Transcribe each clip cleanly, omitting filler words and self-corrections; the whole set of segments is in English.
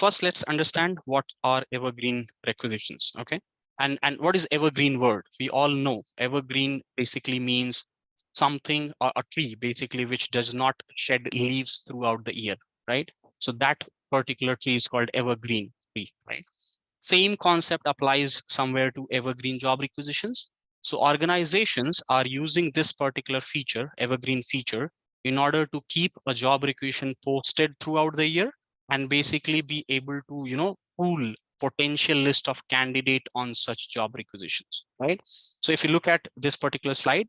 first let's understand what are evergreen requisitions. Okay. And what is evergreen word? We all know evergreen basically means something, or a tree basically, which does not shed leaves throughout the year, right? So that particular tree is called evergreen tree, right? Same concept applies somewhere to evergreen job requisitions. So organizations are using this particular feature, evergreen feature, in order to keep a job requisition posted throughout the year and basically be able to, pool potential list of candidate on such job requisitions, right? So if you look at this particular slide,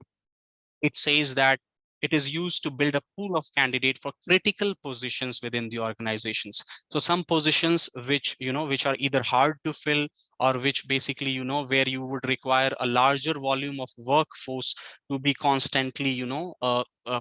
it says that it is used to build a pool of candidate for critical positions within the organizations. So some positions which are either hard to fill, or which basically, where you would require a larger volume of workforce to be constantly,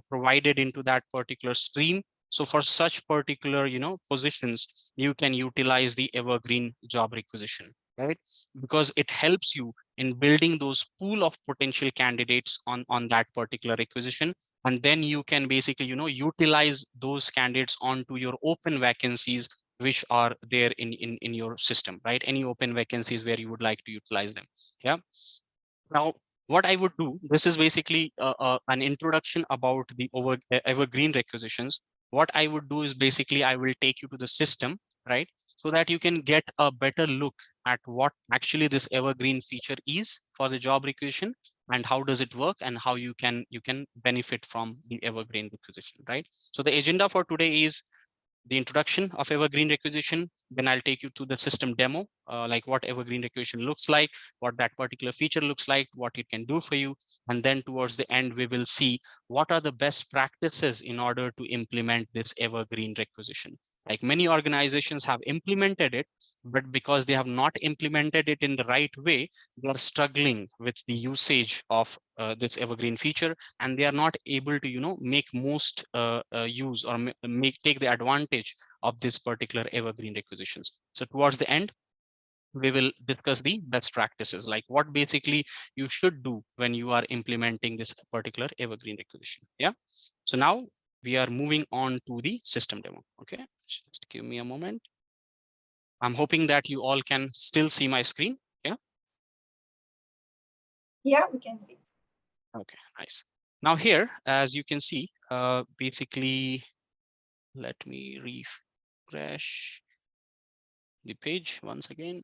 provided into that particular stream. So for such particular, positions, you can utilize the evergreen job requisition, right? Because it helps you in building those pool of potential candidates on that particular requisition. And then you can basically, utilize those candidates onto your open vacancies, which are there in your system, right? Any open vacancies where you would like to utilize them. Yeah. Now, what I would do, this is basically an introduction about the evergreen requisitions. What I would do is basically I will take you to the system, right? So that you can get a better look at what actually this evergreen feature is for the job requisition, and how does it work, and how you can benefit from the evergreen requisition, right? So the agenda for today is the introduction of evergreen requisition. Then I'll take you to the system demo, like what evergreen requisition looks like, what that particular feature looks like, what it can do for you. And then towards the end, we will see what are the best practices in order to implement this evergreen requisition. Like many organizations have implemented it, but because they have not implemented it in the right way, they are struggling with the usage of this evergreen feature, and they are not able to, make most use, or take the advantage of this particular evergreen requisitions. So towards the end, we will discuss the best practices, like what basically you should do when you are implementing this particular evergreen requisition. Yeah. So now we are moving on to the system demo. Okay, just give me a moment. I'm hoping that you all can still see my screen. Yeah. Yeah, we can see. Okay, nice. Now here, as you can see, basically, let me refresh the page once again.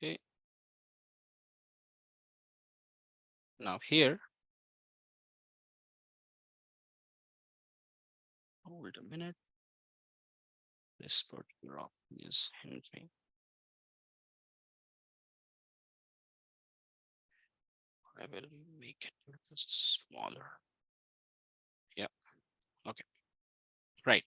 Okay. Now here, hold a minute. This particular option is hinging. I will make it a little smaller. Yeah. Okay. Right.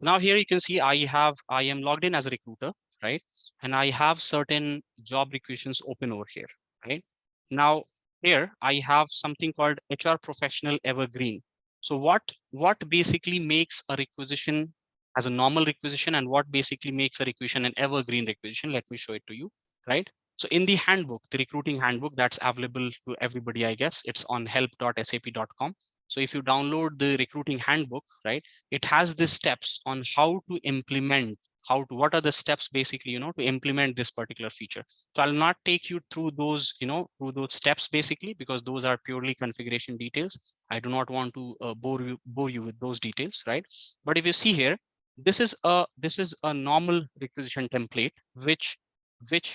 Now here you can see I am logged in as a recruiter, right? And I have certain job requisitions open over here, right? Now here I have something called HR professional evergreen. So what basically makes a requisition as a normal requisition, and what basically makes a requisition an evergreen requisition? Let me show it to you, right? So in the handbook, the recruiting handbook that's available to everybody, I guess it's on help.sap.com. So if you download the recruiting handbook, right, it has the steps on how to implement, what are the steps basically, to implement this particular feature. So I'll not take you through those, through those steps basically, because those are purely configuration details. I do not want to bore you with those details, right? But if you see here, this is a normal requisition template, which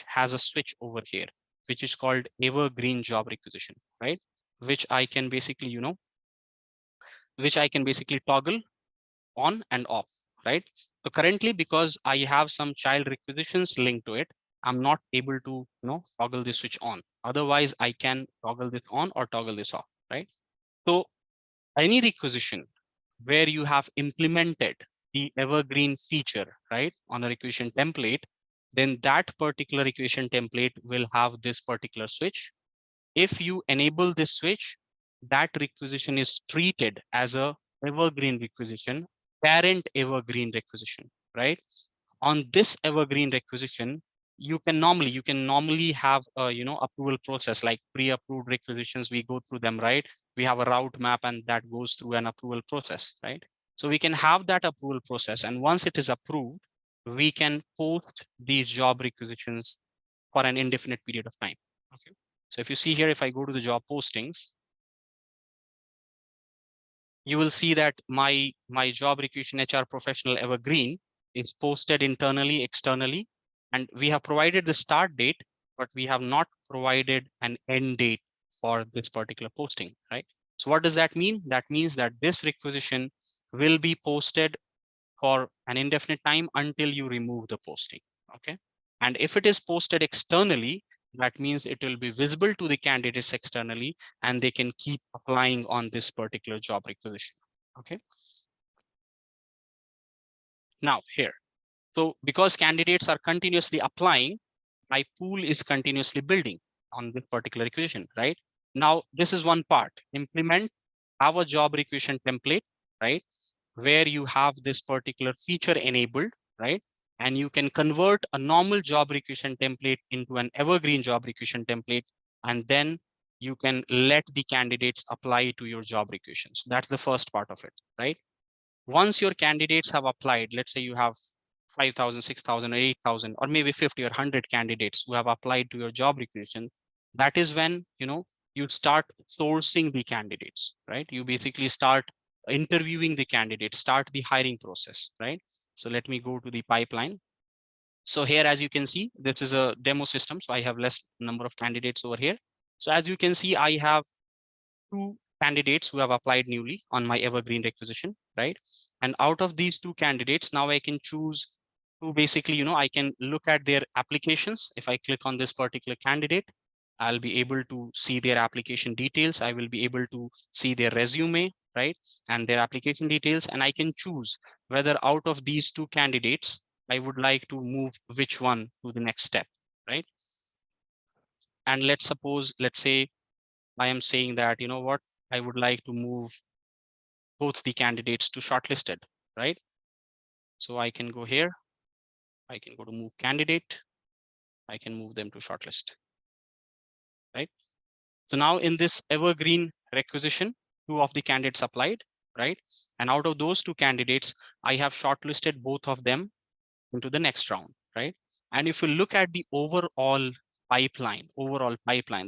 has a switch over here, which is called evergreen job requisition, right? Which I can basically, toggle on and off, right? So currently, because I have some child requisitions linked to it, I'm not able to, toggle this switch on. Otherwise, I can toggle this on or toggle this off, right? So any requisition where you have implemented the evergreen feature, right, on a requisition template, then that particular requisition template will have this particular switch. If you enable this switch, that requisition is treated as a evergreen requisition, parent evergreen requisition, right? On this evergreen requisition, you can normally have a approval process like pre-approved requisitions. We go through them, right? We have a route map and that goes through an approval process, right? So we can have that approval process, and once it is approved, we can post these job requisitions for an indefinite period of time. Okay. So if you see here, if I go to the job postings, you will see that my job requisition HR professional Evergreen is posted internally, externally, and we have provided the start date, but we have not provided an end date for this particular posting, right? So what does that mean? That means that this requisition will be posted for an indefinite time until you remove the posting. Okay. And if it is posted externally, that means it will be visible to the candidates externally and they can keep applying on this particular job requisition. Okay. Now here, so because candidates are continuously applying, my pool is continuously building on this particular requisition, right? Now, this is one part. Implement our job requisition template, right? Where you have this particular feature enabled, right? And you can convert a normal job requisition template into an evergreen job requisition template, and then you can let the candidates apply to your job requisitions. That's the first part of it, right? Once your candidates have applied, let's say you have 5,000, 6,000, or 8,000, or maybe 50 or 100 candidates who have applied to your job requisition, that is when you start sourcing the candidates, right? You basically start interviewing the candidates, start the hiring process, right? So let me go to the pipeline. So here, as you can see, this is a demo system. So I have less number of candidates over here. So as you can see, I have two candidates who have applied newly on my Evergreen requisition, right? And out of these two candidates, now I can choose to basically, I can look at their applications. If I click on this particular candidate, I'll be able to see their application details. I will be able to see their resume, right? And their application details. And I can choose whether out of these two candidates, I would like to move which one to the next step, right? And let's say I am saying that, what, I would like to move both the candidates to shortlisted, right? So I can go here, I can go to move candidate, I can move them to shortlist, right? So now in this evergreen requisition, two of the candidates applied, right? And out of those two candidates, I have shortlisted both of them into the next round, right? And if you look at the overall pipeline,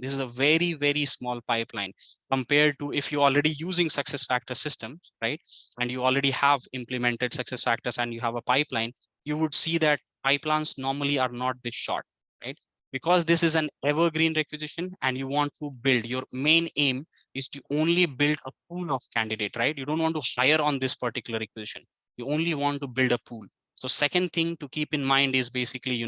this is a very, very small pipeline compared to if you're already using SuccessFactors systems, right? And you already have implemented SuccessFactors and you have a pipeline, you would see that pipelines normally are not this short, right? Because this is an evergreen requisition and you want to build, your main aim is to only build a pool of candidate, right? You don't want to hire on this particular requisition. You only want to build a pool. So second thing to keep in mind is basically,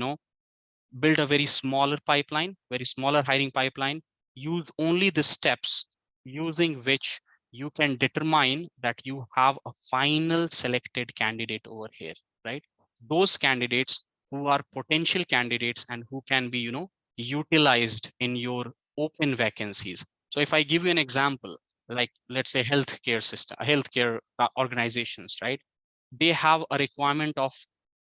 build a very smaller pipeline, very smaller hiring pipeline, use only the steps using which you can determine that you have a final selected candidate over here, right? Those candidates who are potential candidates and who can be, utilized in your open vacancies. So if I give you an example, like let's say healthcare system, healthcare organizations, right? They have a requirement of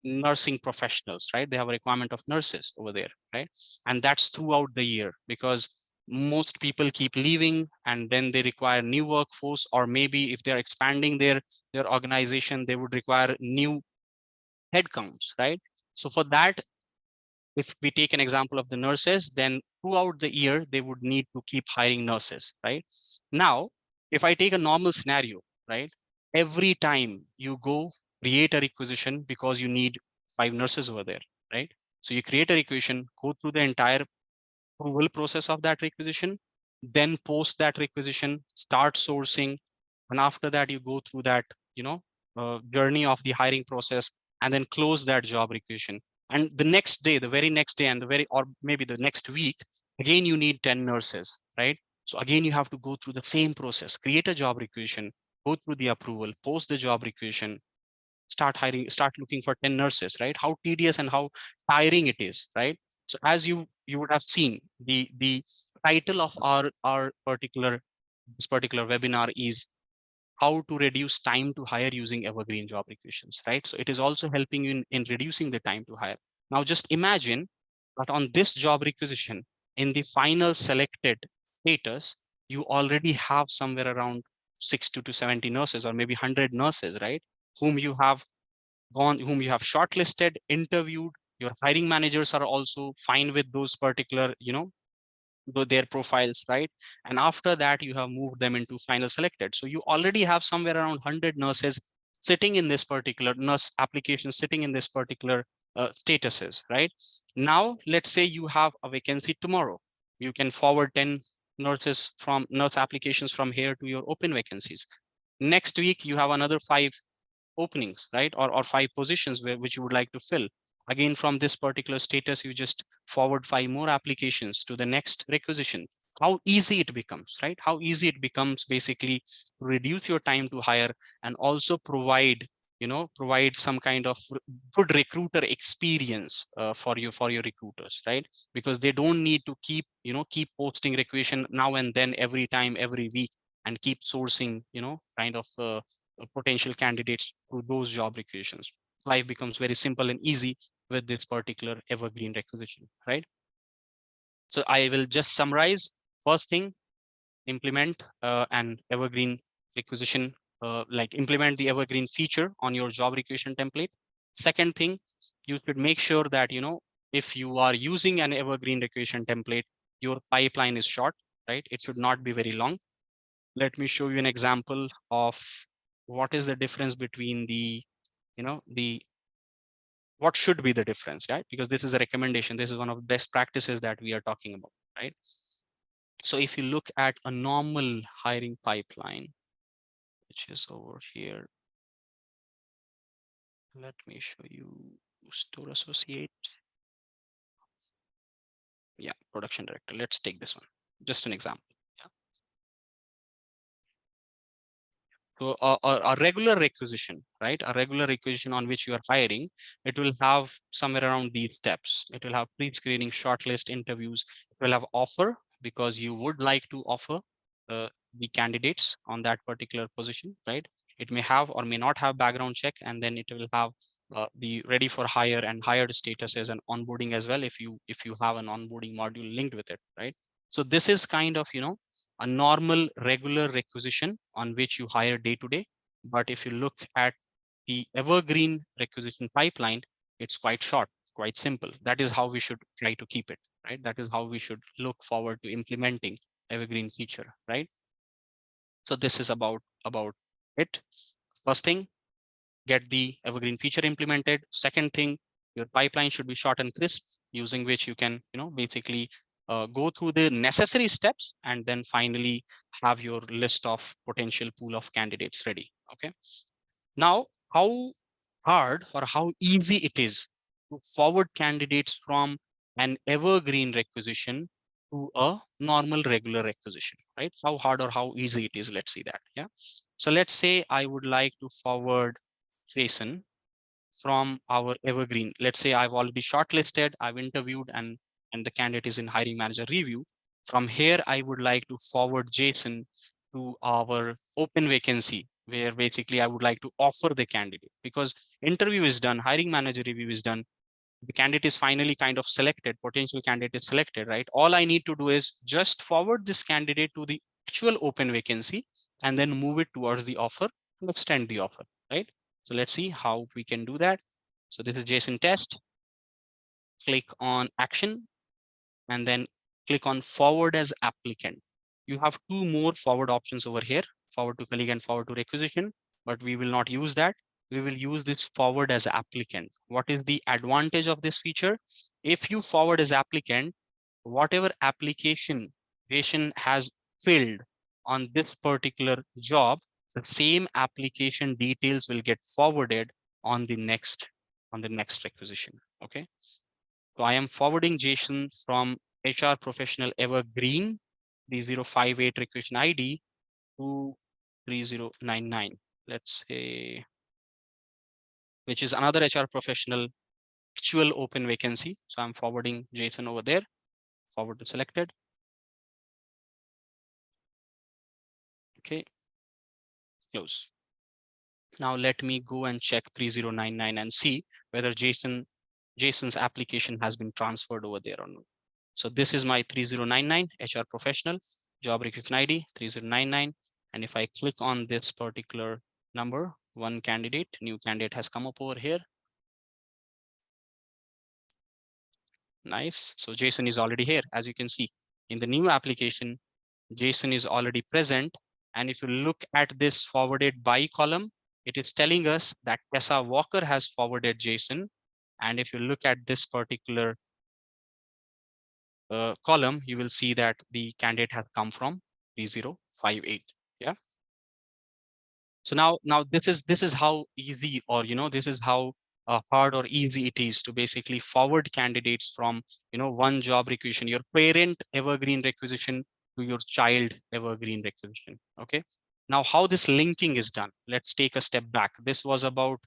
nursing professionals, right? They have a requirement of nurses over there, right? And that's throughout the year because most people keep leaving and then they require new workforce, or maybe if they're expanding their organization, they would require new headcounts, right? So for that, if we take an example of the nurses, then throughout the year, they would need to keep hiring nurses, right? Now, if I take a normal scenario, right? Every time you go create a requisition because you need 5 nurses over there, right? So you create a requisition, go through the entire approval process of that requisition, then post that requisition, start sourcing, and after that you go through that journey of the hiring process and then close that job requisition. And the next day, the very next day, and the very, or maybe the next week, again you need 10 nurses, right? So again you have to go through the same process, create a job requisition, go through the approval, post the job requisition, start hiring, start looking for 10 nurses, right? How tedious and how tiring it is, right? So as you would have seen, the title of our particular this particular webinar is how to reduce time to hire using evergreen job requisitions, right? So it is also helping you in reducing the time to hire. Now just imagine But on this job requisition, in the final selected status, you already have somewhere around 60 to 70 nurses, or maybe 100 nurses, right? Whom you have whom you have shortlisted, interviewed. Your hiring managers are also fine with those particular, their profiles, right? And after that, you have moved them into final selected. So you already have somewhere around 100 nurses sitting in this particular nurse application, sitting in this particular statuses, right? Now, let's say you have a vacancy tomorrow. You can forward 10 nurse applications from here to your open vacancies. Next week, you have another 5 openings, right? Or 5 positions which you would like to fill. Again, from this particular status, you just forward 5 more applications to the next requisition. How easy it becomes, right? How easy it becomes basically to reduce your time to hire, and also provide some kind of good recruiter experience for your recruiters, right? Because they don't need to keep posting requisition now and then, every time, every week, and keep sourcing, kind of potential candidates to those job requisitions. Life becomes very simple and easy with this particular evergreen requisition, right? So I will just summarize. First thing, implement an evergreen requisition, like implement the evergreen feature on your job requisition template. Second thing, you should make sure that, if you are using an evergreen requisition template, your pipeline is short, right? It should not be very long. Let me show you an example of what is the difference between the what should be the difference, right? Because this is a recommendation. This is one of the best practices that we are talking about, right? So if you look at a normal hiring pipeline, which is over here, let me show you store associate. Yeah, production director. Let's take this one, just an example. Yeah. So a regular requisition, right? A regular requisition on which you are hiring, it will have somewhere around these steps. It will have pre-screening, shortlist, interviews. It will have offer, because you would like to offer the candidates on that particular position, right? It may have or may not have background check, and then it will have the ready for hire and hired statuses and onboarding as well, if you have an onboarding module linked with it, right? So this is kind of a normal regular requisition on which you hire day to day. But if you look at the evergreen requisition pipeline, it's quite short, quite simple. That is how we should try to keep it, right? That is how we should look forward to implementing evergreen feature, right? So this is about it. First thing, get the evergreen feature implemented. Second thing, your pipeline should be short and crisp, using which you can, basically go through the necessary steps, and then finally have your list of potential pool of candidates ready. Okay. Now, how hard or how easy it is to forward candidates from an evergreen requisition to a normal regular requisition, right? How hard or how easy it is. Let's see that. Yeah. So let's say I would like to forward Jason from our evergreen. Let's say I've already shortlisted, I've interviewed, and the candidate is in hiring manager review. From here, I would like to forward Jason to our open vacancy, where basically I would like to offer the candidate, because interview is done, hiring manager review is done, the candidate is finally kind of selected, potential candidate is selected, right? All I need to do is just forward this candidate to the actual open vacancy, and then move it towards the offer and extend the offer, right? So let's see how we can do that. So this is JSON test. Click on action, and then click on forward as applicant. You have 2 more forward options over here, forward to colleague and forward to requisition, but we will not use that. We will use this forward as applicant. What is the advantage of this feature? If you forward as applicant, whatever application patient has filled on this particular job, the same application details will get forwarded on the next requisition. Okay. So I am forwarding Jason from HR professional evergreen 3058 requisition ID to 3099. Let's say, which is another HR professional actual open vacancy. So I'm forwarding Jason over there, forward to selected. Okay, close. Now let me go and check 3099 and see whether Jason Jason's application has been transferred over there or not. So this is my 3099 HR professional job requisition ID 3099. And if I click on this particular number, one candidate, new candidate has come up over here. Nice. So Jason is already here. As you can see in the new application, Jason is already present. And if you look at this forwarded by column, it is telling us that Tessa Walker has forwarded Jason. And if you look at this particular column, you will see that the candidate has come from 3058. Yeah. So now this is how easy, or this is how hard or easy it is to basically forward candidates from one job requisition, your parent evergreen requisition, to your child evergreen requisition. Okay. Now how this linking is done, let's take a step back. This was about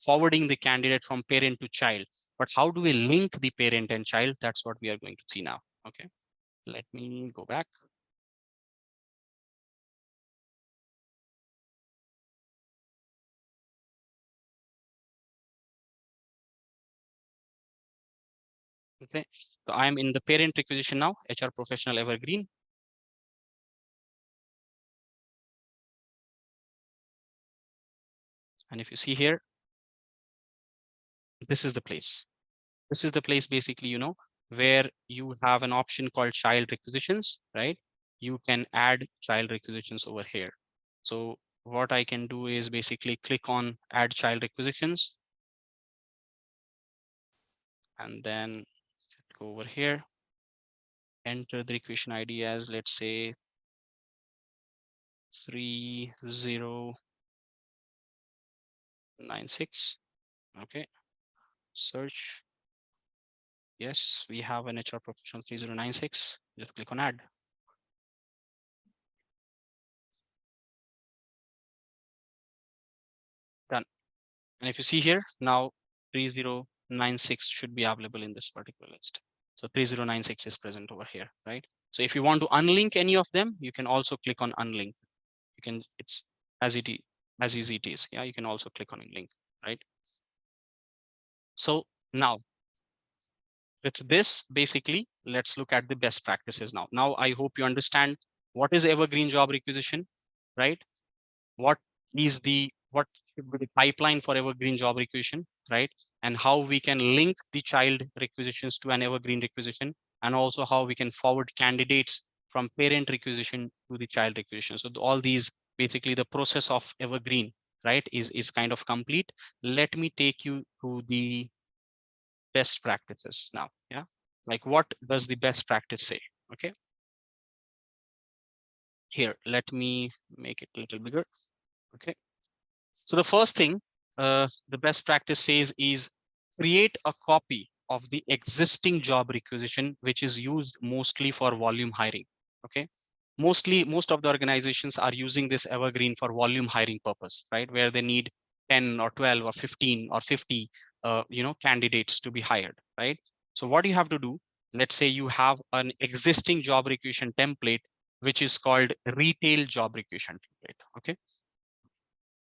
forwarding the candidate from parent to child, but how do we link the parent and child? That's what we are going to see now. Okay, let me go back. Okay, so I'm in the parent requisition now, HR professional evergreen. And if you see here, this is the place. This is the place basically, where you have an option called child requisitions, right? You can add child requisitions over here. So what I can do is basically click on add child requisitions. And then go over here, enter the requisition ID as, let's say, 3096. Okay, search. Yes, we have an HR professional 3096. Just click on add. Done. And if you see here, now 3096 should be available in this particular list. So 3096 is present over here, right? So if you want to unlink any of them, you can also click on unlink. You can, it's as easy it is. Yeah, you can also click on link, right? So now with this, basically, let's look at the best practices now. Now, I hope you understand what is evergreen job requisition, right? What what should be the pipeline for evergreen job requisition, right? And how we can link the child requisitions to an evergreen requisition, and also how we can forward candidates from parent requisition to the child requisition. So all these, basically the process of evergreen, right, is kind of complete. Let me take you to the best practices now. Yeah, like what does the best practice say? Okay, here, let me make it a little bigger. Okay, so the first thing the best practice says is create a copy of the existing job requisition, which is used mostly for volume hiring. Okay, most of the organizations are using this evergreen for volume hiring purpose, right? Where they need 10 or 12 or 15 or 50 candidates to be hired, right? So what you have to do, let's say you have an existing job requisition template which is called retail job requisition template. Okay,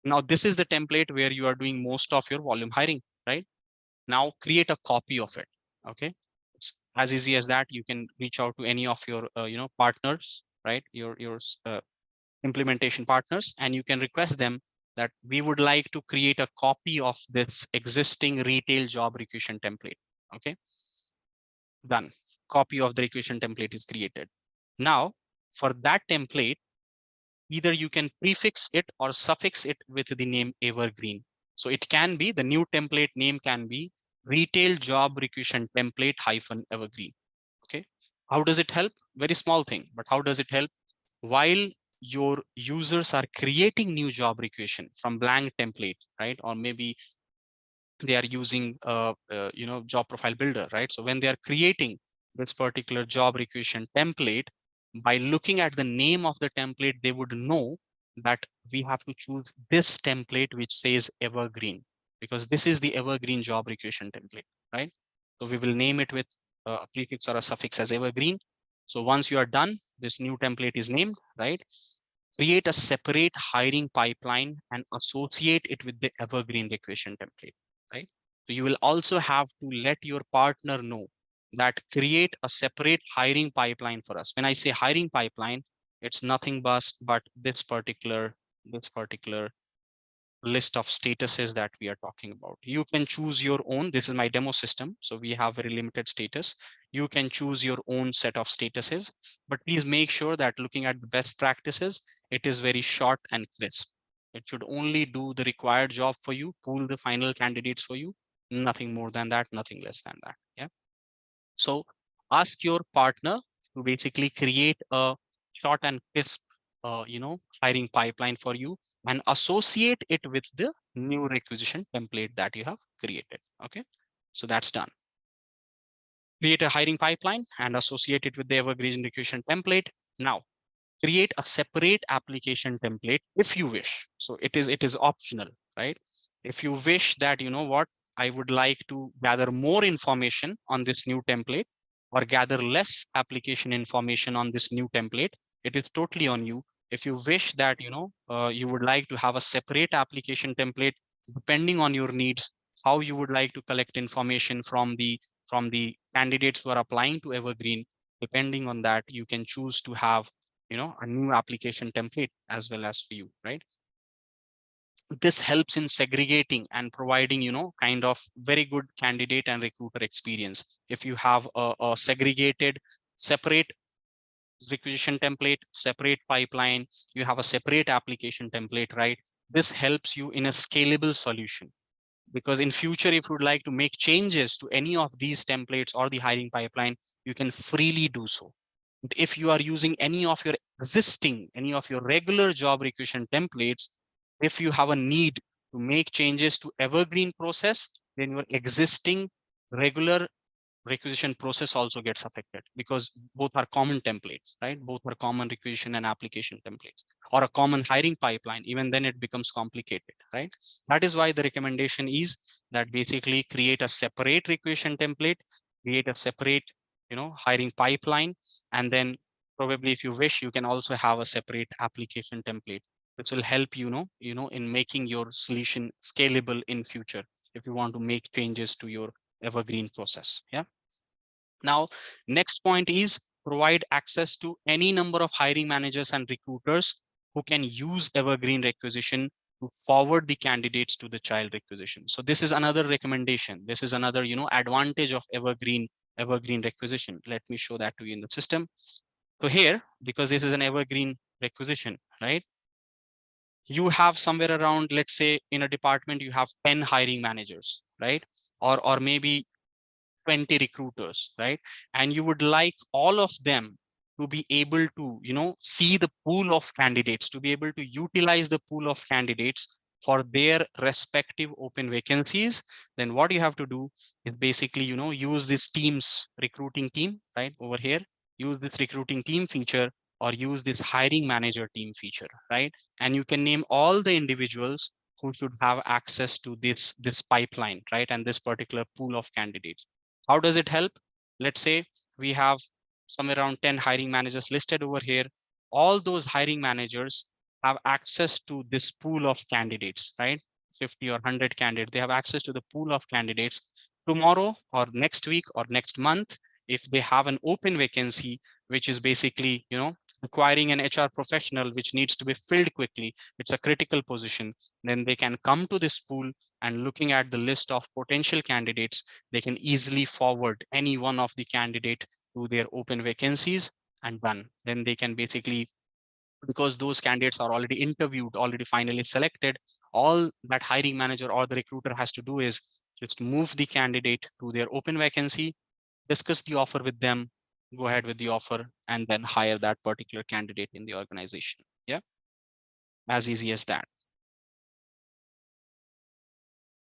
now this is the template where you are doing most of your volume hiring, right? Now create a copy of it. Okay, it's as easy as that. You can reach out to any of your partners, right? Your implementation partners, and you can request them that we would like to create a copy of this existing retail job requisition template. Okay, done. Copy of the requisition template is created. Now for that template, either you can prefix it or suffix it with the name evergreen. So it can be, the new template name can be retail job requisition template hyphen evergreen. Okay, how does it help? Very small thing, but how does it help? While your users are creating new job requisition from blank template, right? Or maybe they are using job profile builder, right? So when they are creating this particular job requisition template, by looking at the name of the template, they would know that we have to choose this template which says evergreen, because this is the evergreen job requisition template, right? So we will name it with a prefix or a suffix as evergreen. So once you are done, this new template is named, right? Create a separate hiring pipeline and associate it with the evergreen requisition template, right? So you will also have to let your partner know that create a separate hiring pipeline for us. When I say hiring pipeline, it's nothing but this particular list of statuses that we are talking about. You can choose your own. This is my demo system. So we have very limited status. You can choose your own set of statuses, but please make sure that looking at the best practices, it is very short and crisp. It should only do the required job for you, pool the final candidates for you, nothing more than that, nothing less than that. Yeah. So ask your partner to basically create a short and crisp, hiring pipeline for you and associate it with the new requisition template that you have created. Okay, so that's done. Create a hiring pipeline and associate it with the Evergreen Requisition template. Now, create a separate application template if you wish. So it is optional, right? If you wish that, you know what, I would like to gather more information on this new template or gather less application information on this new template, it is totally on you. If you wish that, you would like to have a separate application template, depending on your needs, how you would like to collect information from the candidates who are applying to Evergreen, depending on that, you can choose to have a new application template as well as for you, right? This helps in segregating and providing kind of very good candidate and recruiter experience. If you have a segregated separate requisition template, separate pipeline, you have a separate application template, right? This helps you in a scalable solution, because in future, if you would like to make changes to any of these templates or the hiring pipeline, you can freely do so. But if you are using any of your regular job requisition templates, if you have a need to make changes to Evergreen process, then your existing regular requisition process also gets affected, because both are common templates, right? Both are common requisition and application templates, or a common hiring pipeline. Even then it becomes complicated, right? That is why the recommendation is that basically create a separate requisition template, create a separate, hiring pipeline, and then probably if you wish, you can also have a separate application template, which will help in making your solution scalable in future if you want to make changes to your Evergreen process. Yeah. Now, next point is provide access to any number of hiring managers and recruiters who can use Evergreen requisition to forward the candidates to the child requisition. So this is another recommendation. This is another, advantage of Evergreen requisition. Let me show that to you in the system. So here, because this is an Evergreen requisition, right? You have somewhere around, let's say in a department, you have 10 hiring managers, right? Or maybe 20 recruiters, right? And you would like all of them to be able to, see the pool of candidates, to be able to utilize the pool of candidates for their respective open vacancies. Then what you have to do is basically, use this team's recruiting team, right? Over here, use this recruiting team feature or use this hiring manager team feature, right? And you can name all the individuals who should have access to this pipeline, right? And this particular pool of candidates. How does it help? Let's say we have somewhere around 10 hiring managers listed over here. All those hiring managers have access to this pool of candidates, right? 50 or 100 candidates. They have access to the pool of candidates. Tomorrow or next week or next month, if they have an open vacancy, which is basically, requiring an HR professional, which needs to be filled quickly, it's a critical position, then they can come to this pool and looking at the list of potential candidates, they can easily forward any one of the candidate to their open vacancies and done. Then they can basically, because those candidates are already interviewed, already finally selected, all that hiring manager or the recruiter has to do is just move the candidate to their open vacancy, discuss the offer with them, go ahead with the offer, and then hire that particular candidate in the organization. Yeah, as easy as that.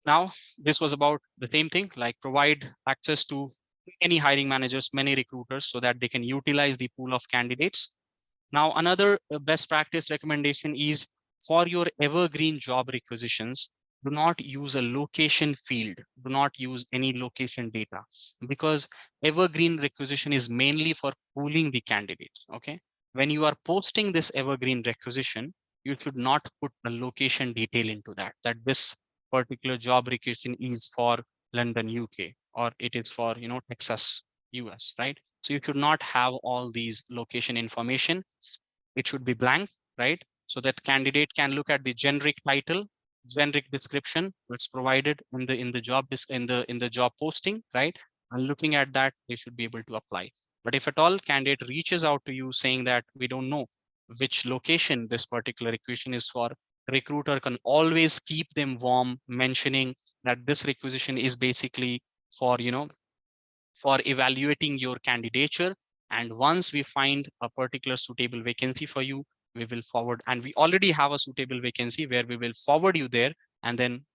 Now, this was about the same thing, like provide access to many hiring managers, many recruiters, so that they can utilize the pool of candidates. Now, another best practice recommendation is for your Evergreen job requisitions, do not use a location field. Do not use any location data, because Evergreen requisition is mainly for pooling the candidates. Okay. When you are posting this Evergreen requisition, you should not put a location detail into that this particular job requisition is for London, UK, or it is for, Texas, US, right? So you should not have all these location information. It should be blank, right? So that candidate can look at the generic title, generic description that's provided in the in the job posting, right? And looking at that, they should be able to apply. But if at all candidate reaches out to you saying that we don't know which location this particular requisition is for, recruiter can always keep them warm, mentioning that this requisition is basically for, for evaluating your candidature. And once we find a particular suitable vacancy for you, we will forward, and we already have a suitable vacancy where we will forward you there, and then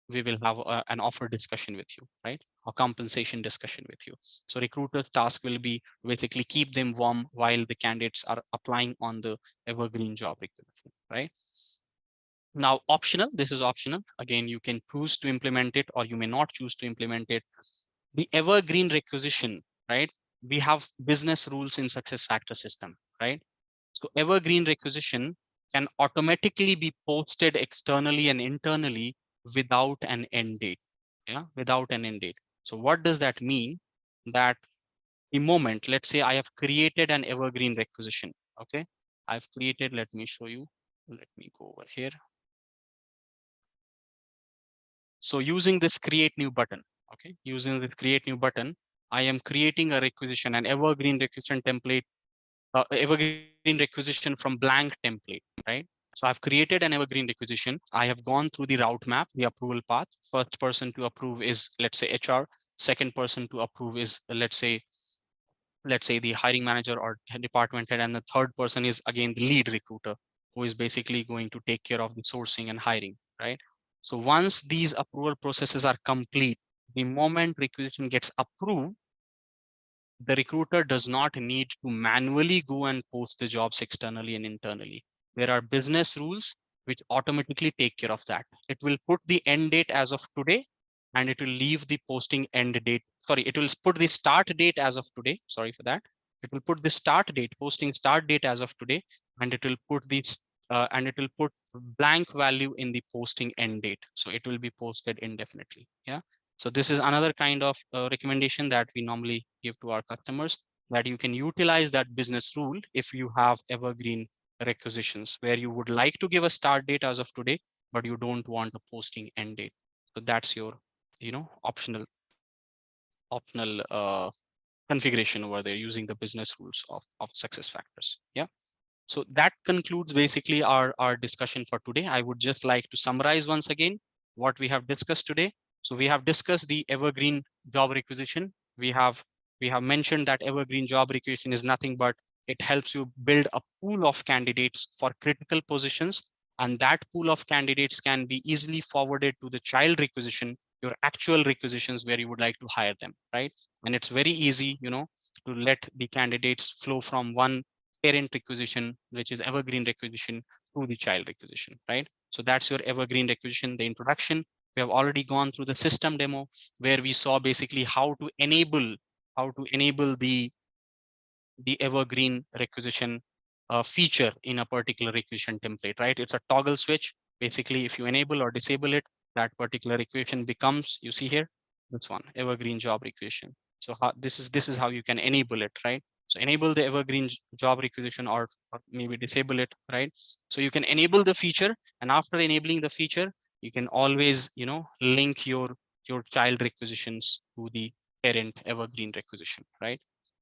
we will have an offer discussion with you, right? A compensation discussion with you. So recruiter's task will be basically keep them warm while the candidates are applying on the evergreen job requisition, right? Now, optional, this is optional. Again, you can choose to implement it or you may not choose to implement it. The evergreen requisition, right? We have business rules in SuccessFactors system, right? So evergreen requisition can automatically be posted externally and internally without an end date. Yeah, without an end date. So what does that mean? That the moment, let's say I have created an evergreen requisition. Okay, I've created, let me show you. Let me go over here. So using this create new button, okay, using the create new button, I am creating a requisition, an evergreen requisition template, evergreen requisition from blank template, right? So I've created an evergreen requisition. I have gone through the route map, the approval path. First person to approve is, let's say, HR. Second person to approve is, let's say the hiring manager or department head, and the third person is again the lead recruiter, who is basically going to take care of the sourcing and hiring, right? So once these approval processes are complete, the moment requisition gets approved, the recruiter does not need to manually go and post the jobs externally and internally. There are business rules which automatically take care of that. It will put the end date as of today, and it will leave the posting end date. Sorry, it will put the start date as of today. Sorry for that. It will put the start date, posting start date as of today, and it will put blank value in the posting end date. So it will be posted indefinitely. Yeah. So this is another kind of recommendation that we normally give to our customers, that you can utilize that business rule if you have evergreen requisitions where you would like to give a start date as of today, but you don't want a posting end date. So that's your, optional configuration over there using the business rules of SuccessFactors. Yeah. So that concludes basically our discussion for today. I would just like to summarize once again what we have discussed today. So we have discussed the evergreen job requisition. We have mentioned that evergreen job requisition is nothing but it helps you build a pool of candidates for critical positions, and that pool of candidates can be easily forwarded to the child requisition, your actual requisitions where you would like to hire them, right? And it's very easy, to let the candidates flow from one parent requisition, which is evergreen requisition, to the child requisition, right? So that's your evergreen requisition, the introduction. We have already gone through the system demo where we saw basically how to enable the evergreen requisition feature in a particular requisition template, right? It's a toggle switch. Basically, if you enable or disable it, that particular requisition becomes, you see here, this one, evergreen job requisition. So this is how you can enable it, right? So enable the evergreen job requisition, or maybe disable it, right? So you can enable the feature, and after enabling the feature, you can always, link your child requisitions to the parent evergreen requisition, right?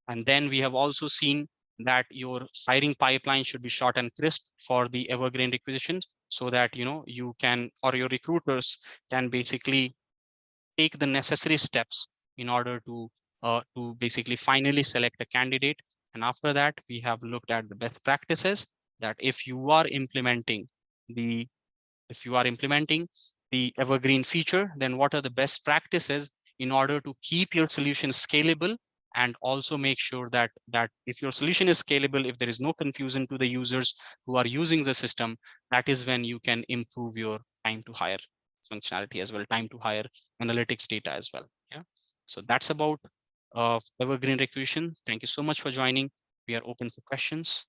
And then we have also seen that your hiring pipeline should be short and crisp for the evergreen requisitions, so that you can, or your recruiters can basically take the necessary steps in order to basically finally select a candidate. And after that, we have looked at the best practices, that the if you are implementing the evergreen feature, then what are the best practices in order to keep your solution scalable, and also make sure that if your solution is scalable, if there is no confusion to the users who are using the system, that is when you can improve your time to hire functionality as well, time to hire analytics data as well. Yeah. So that's about evergreen requisition. Thank you so much for joining. We are open for questions.